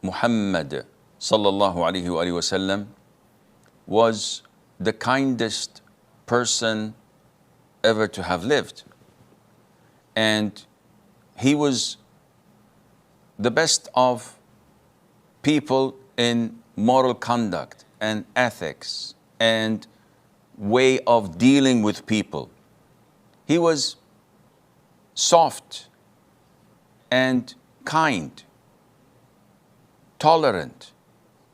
Muhammad sallallahu alayhi wa sallam was the kindest person ever to have lived. And he was the best of people in moral conduct and ethics and way of dealing with people. He was soft and kind, tolerant,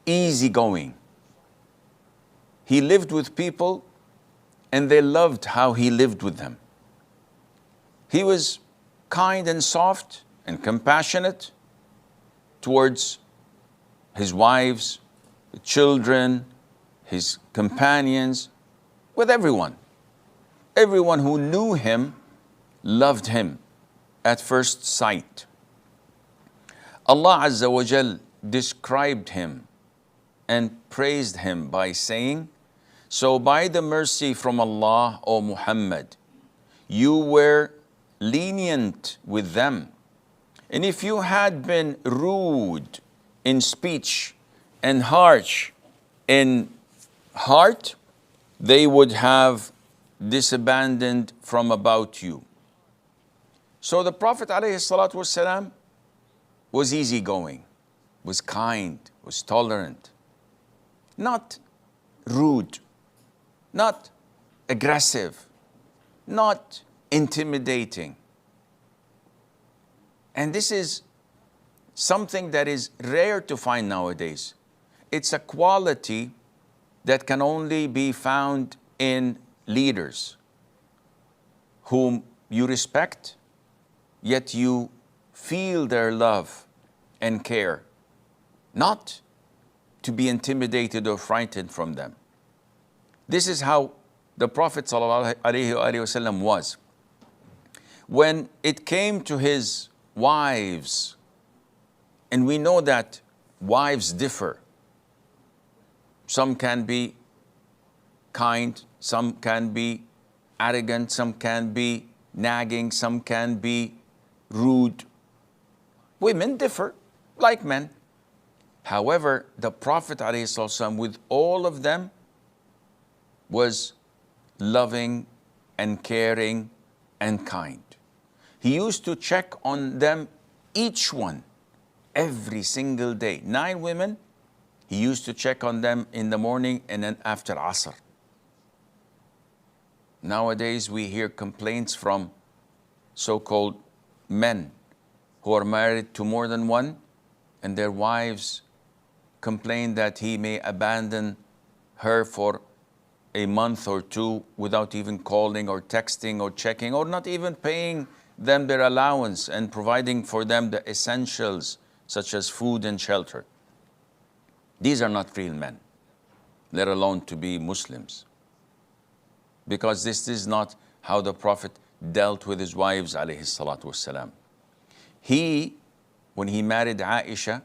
easygoing. He lived with people and they loved how he lived with them. He was kind and soft and compassionate towards his wives, children, his companions, with everyone. Everyone who knew him loved him at first sight. Allah Azza wa Jal described him and praised him by saying, "So by the mercy from Allah, O Muhammad, you were lenient with them. And if you had been rude in speech and harsh in heart, they would have disabandoned from about you." So the Prophet ﷺ was easygoing, was kind, was tolerant, not rude, not aggressive, not intimidating. And this is something that is rare to find nowadays. It's a quality that can only be found in leaders whom you respect, yet you feel their love and care, not to be intimidated or frightened from them. This is how the Prophet ﷺ was. When it came to his wives, and we know that wives differ. Some can be kind, some can be arrogant, some can be nagging, some can be rude. Women differ like men. However, the Prophet ﷺ, with all of them, was loving and caring and kind. He used to check on them, each one, every single day. 9 women, he used to check on them in the morning and then after Asr. Nowadays, we hear complaints from so-called men who are married to more than one, and their wives complain that he may abandon her for a month or two without even calling or texting or checking, or not even paying them their allowance and providing for them the essentials such as food and shelter. These are not real men, let alone to be Muslims. Because this is not how the Prophet dealt with his wives, alayhi salatu wassalam. He, when he married Aisha,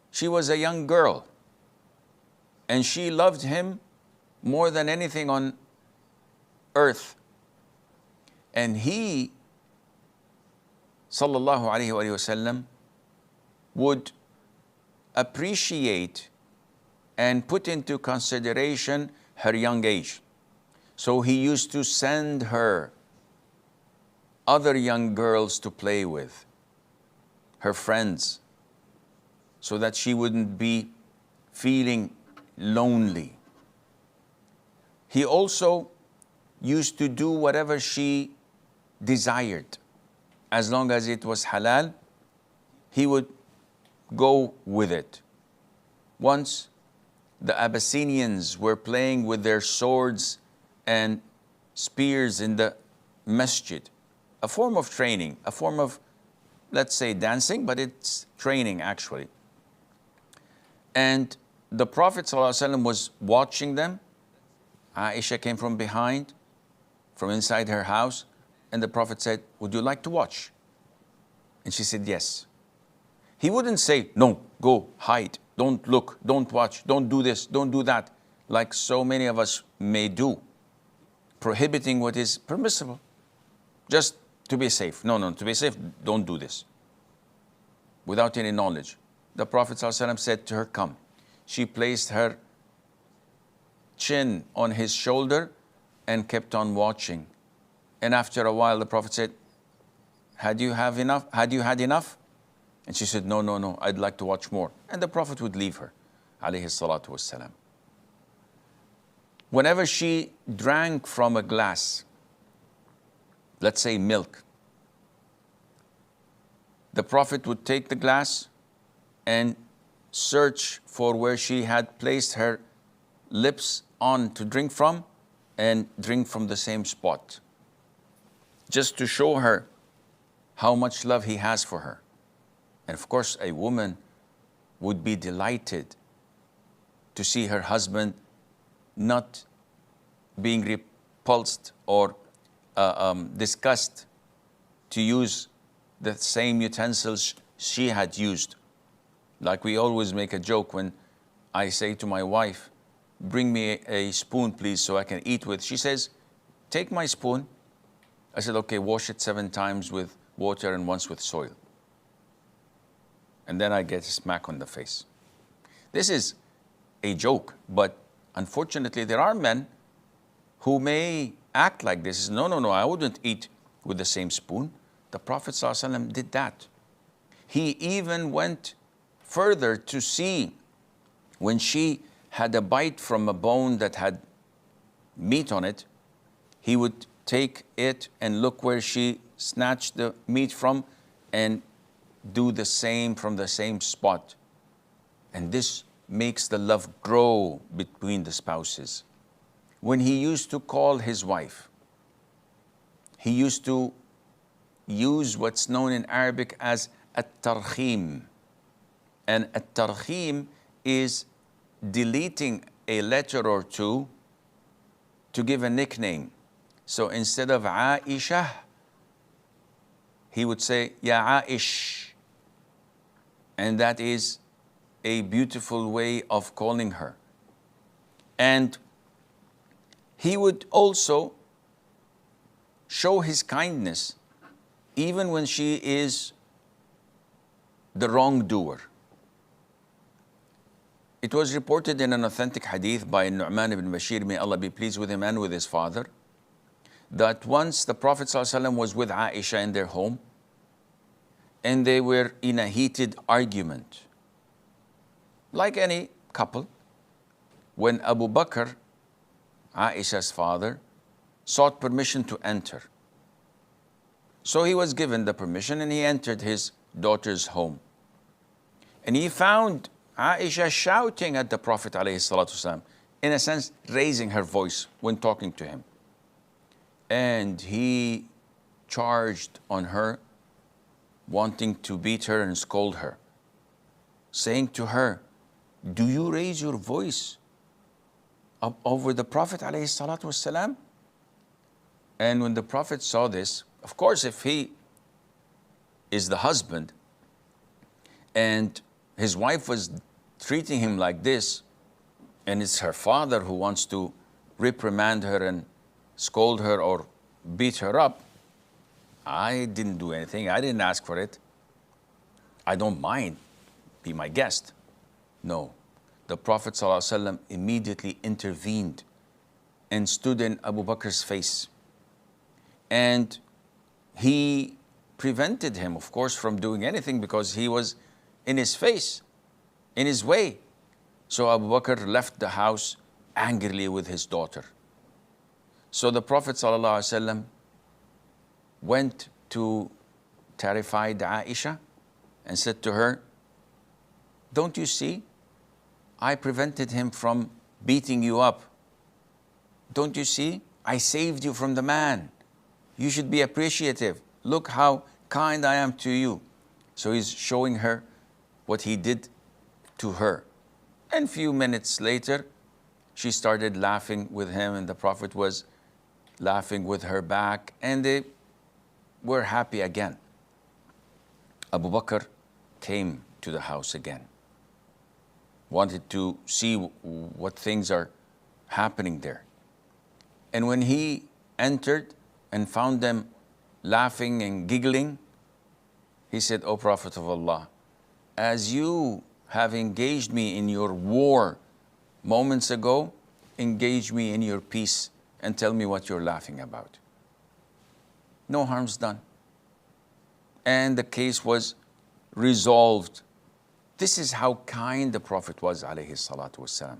she was a young girl, and she loved him more than anything on earth. And he, sallallahu alayhi wa sallam, would appreciate and put into consideration her young age. So he used to send her other young girls to play with, her friends, so that she wouldn't be feeling lonely. He also used to do whatever she desired. As long as it was halal, he would go with it. Once, the Abyssinians were playing with their swords and spears in the masjid, a form of training, a form of, let's say, dancing, but it's training actually. And the Prophet ﷺ was watching them. Aisha came from behind, from inside her house, and the Prophet said, "Would you like to watch?" And she said, "Yes." He wouldn't say, "No, go, hide, don't look, don't watch, don't do this, don't do that," like so many of us may do, prohibiting what is permissible, just to be safe. No, to be safe, don't do this, without any knowledge. the Prophet ﷺ said to her, come. She placed her chin on his shoulder and kept on watching. And after a while, the Prophet said, had you had enough? And she said, no, no, no, I'd like to watch more. And the Prophet would leave her, alayhi salatu wassalam. Whenever she drank from a glass, let's say milk, the Prophet would take the glass and search for where she had placed her lips on to drink from and drink from the same spot, just to show her how much love he has for her. And of course, a woman would be delighted to see her husband not being repulsed or disgusted to use the same utensils she had used. Like we always make a joke when I say to my wife, bring me a spoon, please, so I can eat with. She says, take my spoon. I said, okay, wash it 7 times with water and once with soil. And then I get a smack on the face. This is a joke, but unfortunately there are men who may act like this. No, no, no, I wouldn't eat with the same spoon. The Prophet ﷺ did that. He even went further to see when she had a bite from a bone that had meat on it, he would take it and look where she snatched the meat from and do the same from the same spot. And this makes the love grow between the spouses. When he used to call his wife, he used to use what's known in Arabic as at-tarkhim. And at-tarkhim is deleting a letter or two to give a nickname. So instead of Aisha, he would say, Ya Aish. And that is a beautiful way of calling her. And he would also show his kindness even when she is the wrongdoer. It was reported in an authentic hadith by Nu'man ibn Bashir, may Allah be pleased with him and with his father, that once the Prophet ﷺ was with Aisha in their home and they were in a heated argument. Like any couple, when Abu Bakr, Aisha's father, sought permission to enter. So he was given the permission and he entered his daughter's home. And he found Aisha shouting at the Prophet ﷺ, in a sense, raising her voice when talking to him. And he charged on her, wanting to beat her and scold her, saying to her, do you raise your voice up over the Prophet ﷺ? And when the Prophet saw this, of course, if he is the husband and his wife was treating him like this, and it's her father who wants to reprimand her and scold her or beat her up, I didn't do anything. I didn't ask for it. I don't mind. Be my guest. No. The Prophet ﷺ immediately intervened and stood in Abu Bakr's face. And he prevented him, of course, from doing anything because he was in his face, in his way. So Abu Bakr left the house angrily with his daughter. So the Prophet ﷺ went to terrified Aisha and said to her, don't you see? I prevented him from beating you up. Don't you see? I saved you from the man. You should be appreciative. Look how kind I am to you. So he's showing her what he did to her. And a few minutes later, she started laughing with him and the Prophet was laughing with her back and they were happy again. Abu Bakr came to the house again, wanted to see what things are happening there. And when he entered and found them laughing and giggling, he said, O Prophet of Allah, as you have engaged me in your war moments ago, engage me in your peace and tell me what you're laughing about. No harm's done. And the case was resolved. This is how kind the Prophet was, alayhi salatu wassalam.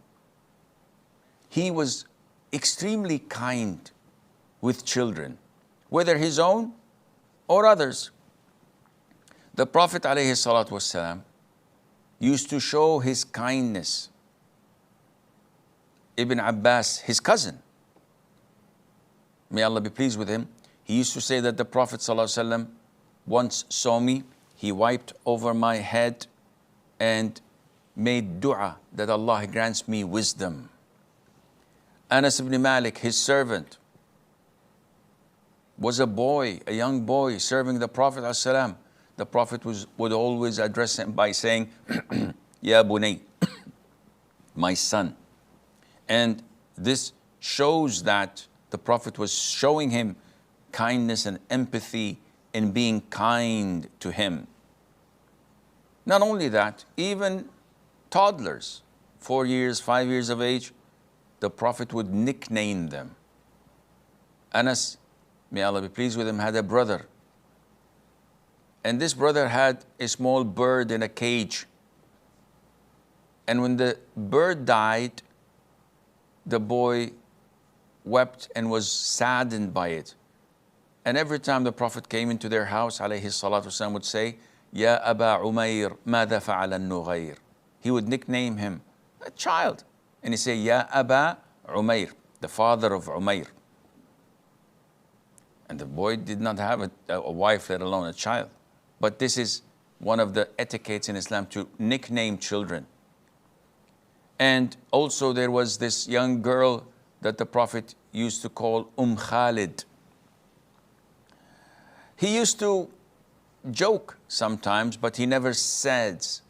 He was extremely kind with children, whether his own or others. The Prophet alayhi salatu wassalam used to show his kindness. Ibn Abbas, his cousin, may Allah be pleased with him, he used to say that the Prophet ﷺ once saw me, he wiped over my head and made dua that Allah grants me wisdom. Anas ibn Malik, his servant, was a boy, a young boy serving the Prophet ﷺ. The Prophet would always address him by saying, Ya bunay, my son. And this shows that the Prophet was showing him kindness and empathy in being kind to him. Not only that, even toddlers, 4 years, 5 years of age, the Prophet would nickname them. Anas, may Allah be pleased with him, had a brother. And this brother had a small bird in a cage. And when the bird died, the boy wept and was saddened by it. And every time the Prophet came into their house, alayhi salatu wasalam, would say, Ya Aba Umayr, ماذا فعل النغير? He would nickname him, a child. And he say, Ya Aba Umayr, the father of Umayr. And the boy did not have a wife, let alone a child. But this is one of the etiquettes in Islam, to nickname children. And also there was this young girl that the Prophet used to call Khalid. He used to joke sometimes, but he never says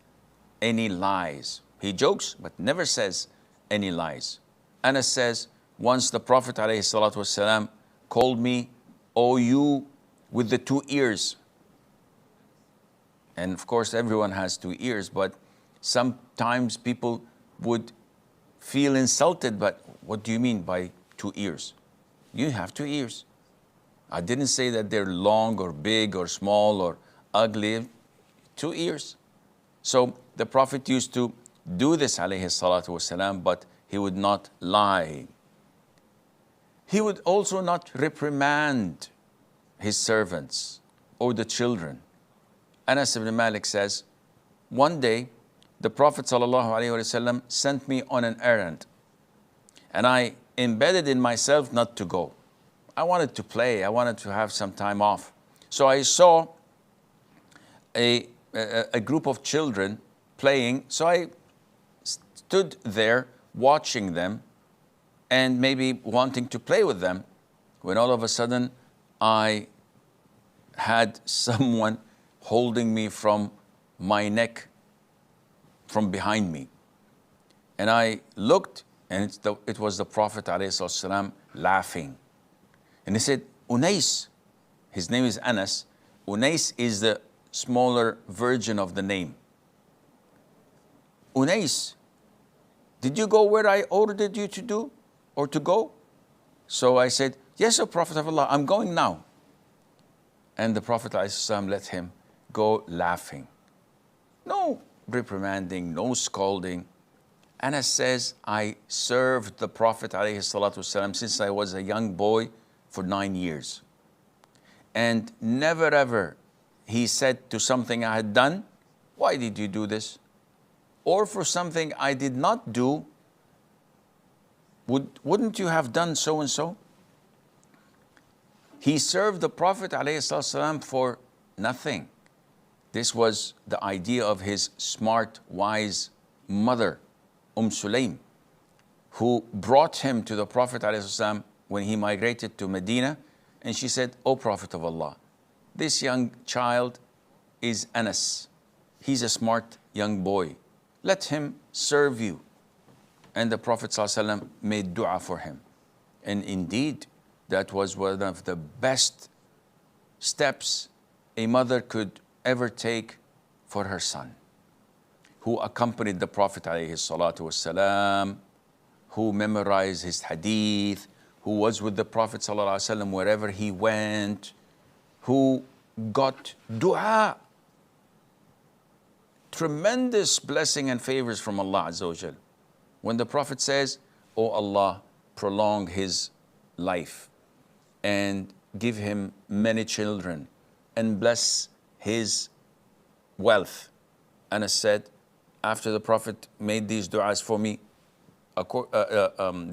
any lies. He jokes, but never says any lies. Anas says, once the Prophet ﷺ called me, "Oh, you with the 2 ears." And of course, everyone has 2 ears, but sometimes people would feel insulted. But what do you mean by 2 ears? You have 2 ears. I didn't say that they're long or big or small or ugly. 2 ears. So the Prophet used to do this, alayhi salatu wasalam, but he would not lie. He would also not reprimand his servants or the children. Anas ibn Malik says, one day the Prophet ﷺ sent me on an errand, and I embedded in myself not to go. I wanted to play. I wanted to have some time off. So I saw a group of children playing. So I stood there watching them and maybe wanting to play with them, when all of a sudden I had someone holding me from my neck, from behind me. And I looked, and it was the Prophet ﷺ laughing. And he said, Unais, his name is Anas. Unais is the smaller version of the name. Unais, did you go where I ordered you to do or to go? So I said, yes, O Prophet of Allah, I'm going now. And the Prophet ﷺ let him go laughing. No reprimanding, no scolding. Anas says, I served the Prophet ﷺ since I was a young boy for 9 years. And never ever he said to something I had done, why did you do this? Or for something I did not do, wouldn't you have done so and so? He served the Prophet ﷺ for nothing. This was the idea of his smart, wise mother, Sulaym, who brought him to the Prophet ﷺ when he migrated to Medina. And she said, O Prophet of Allah, this young child is Anas. He's a smart young boy. Let him serve you. And the Prophet ﷺ made dua for him. And indeed, that was one of the best steps a mother could ever take for her son. who accompanied the Prophet ﷺ, who memorized his hadith, who was with the Prophet ﷺ wherever he went, who got dua. Tremendous blessing and favors from Allah Azza wa Jal. When the Prophet says, "Oh Allah, prolong his life and give him many children and bless his wealth." Anas said, after the Prophet made these du'as for me,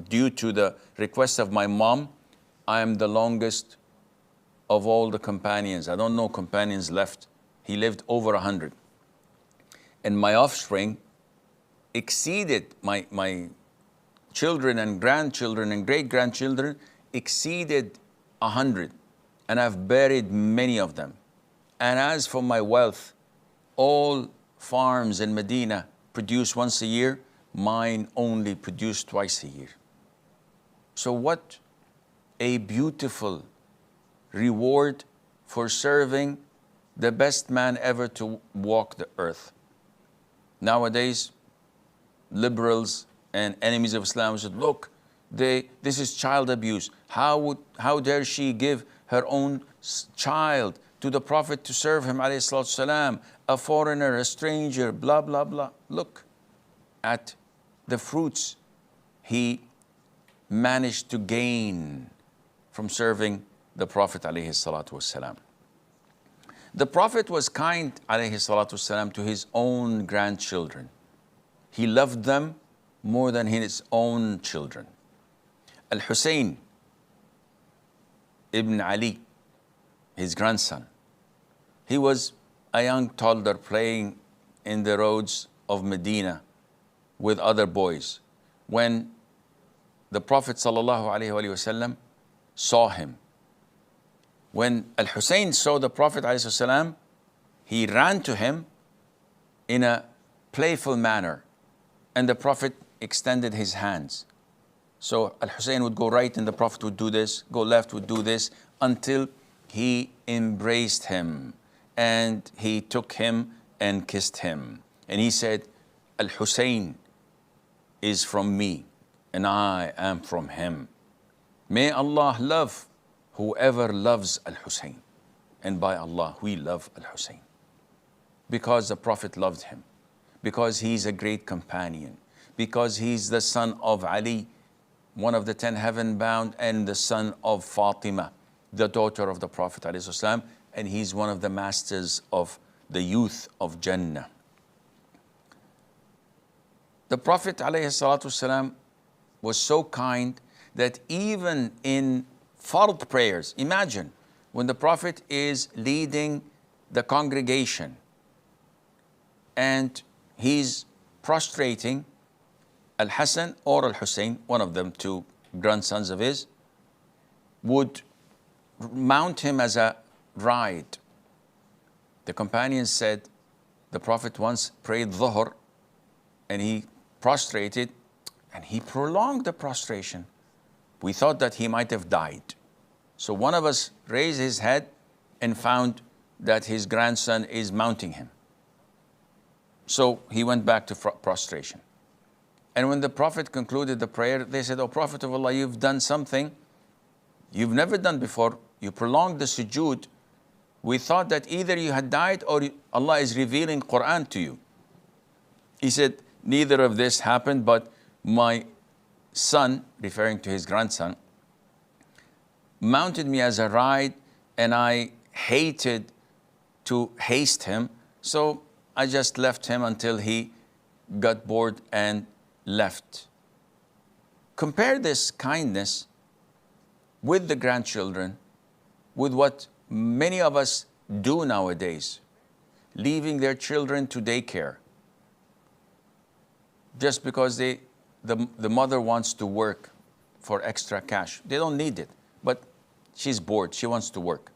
due to the request of my mom, I am the longest of all the companions. I don't know companions left. He lived over 100. And my offspring exceeded, my children and grandchildren and great-grandchildren exceeded 100. And I've buried many of them. And as for my wealth, all farms in Medina produce once a year, mine only produce twice a year. So what a beautiful reward for serving the best man ever to walk the earth. Nowadays, liberals and enemies of Islam said, look, this is child abuse. How dare she give her own child to the Prophet to serve him, alayhi salatu salam, a foreigner, a stranger, blah, blah, blah. Look at the fruits he managed to gain from serving the Prophet, alayhi salatu wasalam. The Prophet was kind, alayhi salatu wasalam, to his own grandchildren. He loved them more than his own children. Al-Hussein ibn Ali, his grandson, he was a young toddler playing in the roads of Medina with other boys when the Prophet ﷺ saw him. When Al-Hussein saw the Prophet ﷺ, he ran to him in a playful manner, and the Prophet extended his hands. So Al-Hussein would go right and the Prophet would do this, go left, would do this, until he embraced him and he took him and kissed him. And he said, Al-Hussein is from me and I am from him. May Allah love whoever loves Al-Hussein. And by Allah, we love Al-Hussein. Because the Prophet loved him. Because he's a great companion. Because he's the son of Ali, one of the 10 heaven-bound, and the son of Fatima, the daughter of the Prophet ﷺ, and he's one of the masters of the youth of Jannah. The Prophet ﷺ was so kind that even in fard prayers, imagine when the Prophet is leading the congregation and he's prostrating, Al-Hassan or Al-Hussein, one of them two grandsons of his, would mount him as a ride. The companions said the Prophet once prayed Dhuhr and he prostrated and he prolonged the prostration. We thought that he might have died. So one of us raised his head and found that his grandson is mounting him. So he went back to prostration. And when the Prophet concluded the prayer, they said, "O Prophet of Allah, you've done something you've never done before. You prolonged the sujood. We thought that either you had died or Allah is revealing Quran to you." He said, "Neither of this happened, but my son," referring to his grandson, "mounted me as a ride and I hated to haste him. So I just left him until he got bored and left." Compare this kindness with the grandchildren, with what many of us do nowadays, leaving their children to daycare just because the mother wants to work for extra cash. They don't need it, but she's bored, she wants to work.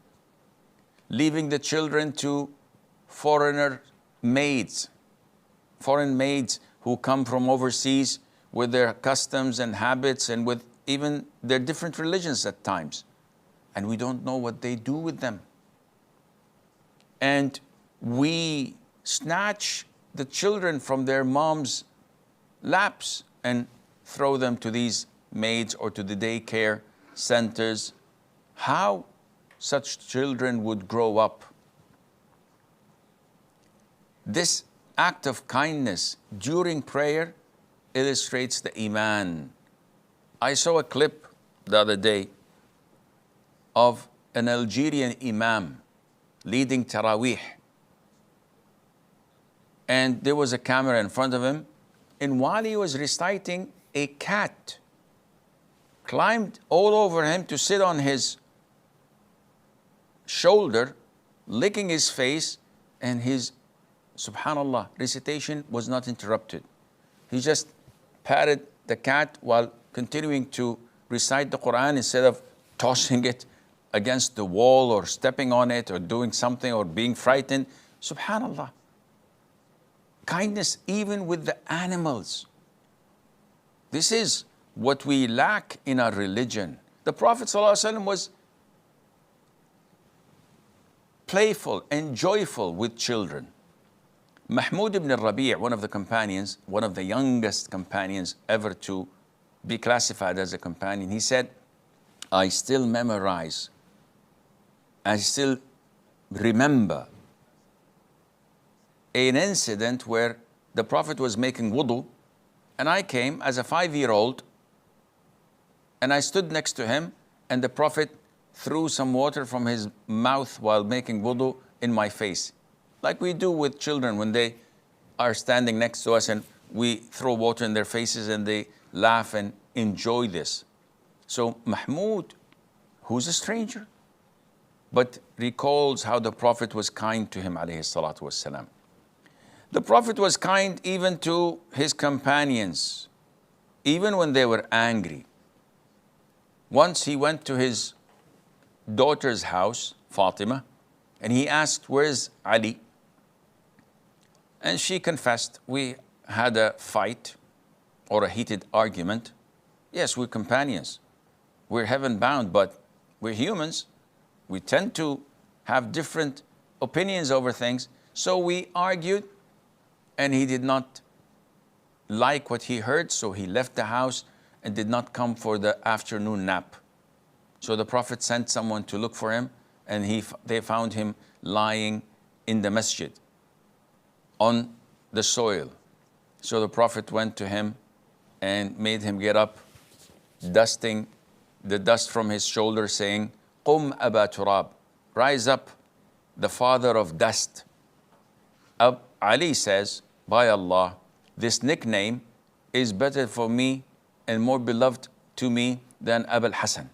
Leaving the children to foreign maids who come from overseas with their customs and habits and with even their different religions at times. And we don't know what they do with them. And we snatch the children from their mom's laps and throw them to these maids or to the daycare centers. How such children would grow up. This act of kindness during prayer illustrates the Iman. I saw a clip the other day of an Algerian imam leading Taraweeh. And there was a camera in front of him. And while he was reciting, a cat climbed all over him to sit on his shoulder, licking his face, and his, subhanallah, recitation was not interrupted. He just patted the cat while continuing to recite the Quran instead of tossing it against the wall or stepping on it or doing something or being frightened. Subhanallah. Kindness even with the animals. This is what we lack in our religion. The Prophet ﷺ was playful and joyful with children. Mahmud ibn Rabi', one of the companions, one of the youngest companions ever to be classified as a companion, he said, I still memorize, I still remember an incident where the Prophet was making wudu, and I came as a 5-year-old, and I stood next to him, and the Prophet threw some water from his mouth while making wudu in my face. Like we do with children when they are standing next to us and we throw water in their faces and they laugh and enjoy this. So Mahmud, who's a stranger, but recalls how the Prophet was kind to him, alayhi salatu wassalam. The Prophet was kind even to his companions, even when they were angry. Once he went to his daughter's house, Fatima, and he asked, where's Ali? And she confessed, we had a fight or a heated argument. Yes, we're companions. We're heaven bound, but we're humans. We tend to have different opinions over things. So we argued, and he did not like what he heard, so he left the house and did not come for the afternoon nap. So the Prophet sent someone to look for him, and they found him lying in the masjid on the soil. So the Prophet went to him and made him get up, dusting the dust from his shoulder, saying, Qum Aba Turab, rise up, the father of dust. Ali says, by Allah, this nickname is better for me and more beloved to me than Abul Hasan.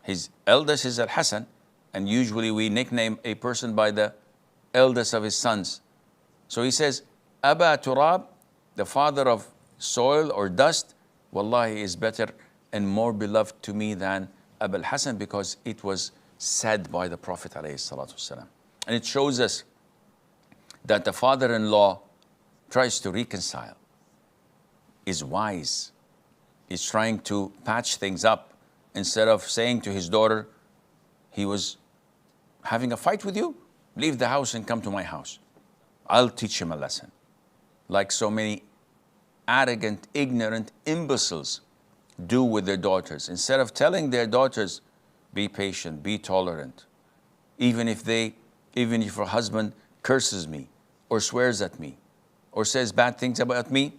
His eldest is Al Hasan, and usually we nickname a person by the eldest of his sons. So he says, Aba Turab, the father of soil or dust, wallahi is better and more beloved to me than Abul Hasan, because it was said by the Prophet ﷺ. And it shows us that the father-in-law tries to reconcile, is wise, is trying to patch things up, instead of saying to his daughter, he was having a fight with you, leave the house and come to my house. I'll teach him a lesson. Like so many arrogant, ignorant imbeciles do with their daughters. Instead of telling their daughters, be patient, be tolerant. Even if your husband curses me or swears at me or says bad things about me,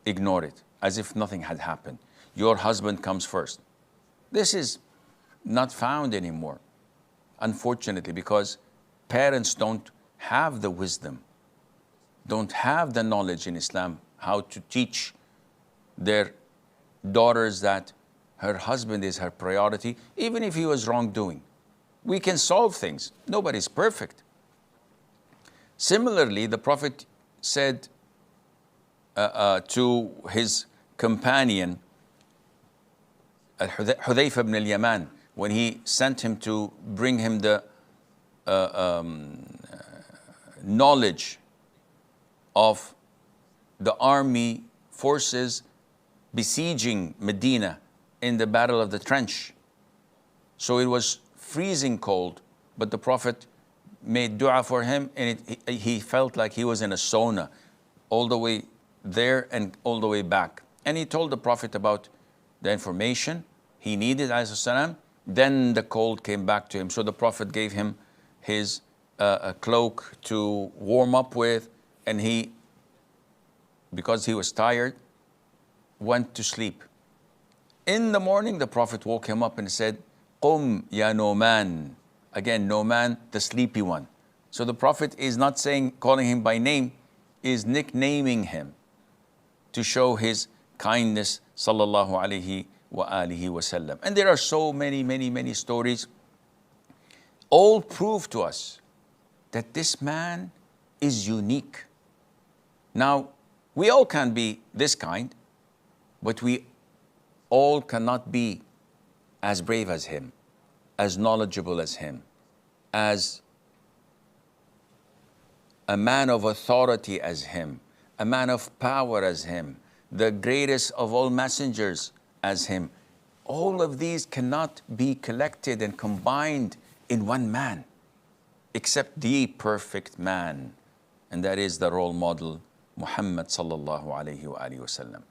ignore it as if nothing had happened. Your husband comes first. This is not found anymore, unfortunately, because parents don't have the wisdom, don't have the knowledge in Islam how to teach their daughters that her husband is her priority, even if he was wrongdoing. We can solve things. Nobody's perfect. Similarly, the Prophet said to his companion, Hudayfa ibn al-Yaman, when he sent him to bring him the knowledge of the army forces besieging Medina in the Battle of the Trench. So it was freezing cold, but the Prophet made dua for him, and he felt like he was in a sauna, all the way there and all the way back. And he told the Prophet about the information he needed, alayhi salam. Then the cold came back to him. So the Prophet gave him his a cloak to warm up with, and he, because he was tired, went to sleep. In the morning, the Prophet woke him up and said, Qum ya Noman. Again, Noman, the sleepy one. So the Prophet is not saying, calling him by name, is nicknaming him to show his kindness, sallallahu alayhi wa alihi wasallam. And there are so many stories, all prove to us that this man is unique. Now, we all can be this kind, but we all cannot be as brave as him, as knowledgeable as him, as a man of authority as him, a man of power as him, the greatest of all messengers as him. All of these cannot be collected and combined in one man, except the perfect man, and that is the role model, Muhammad sallallahu alayhi wa sallam.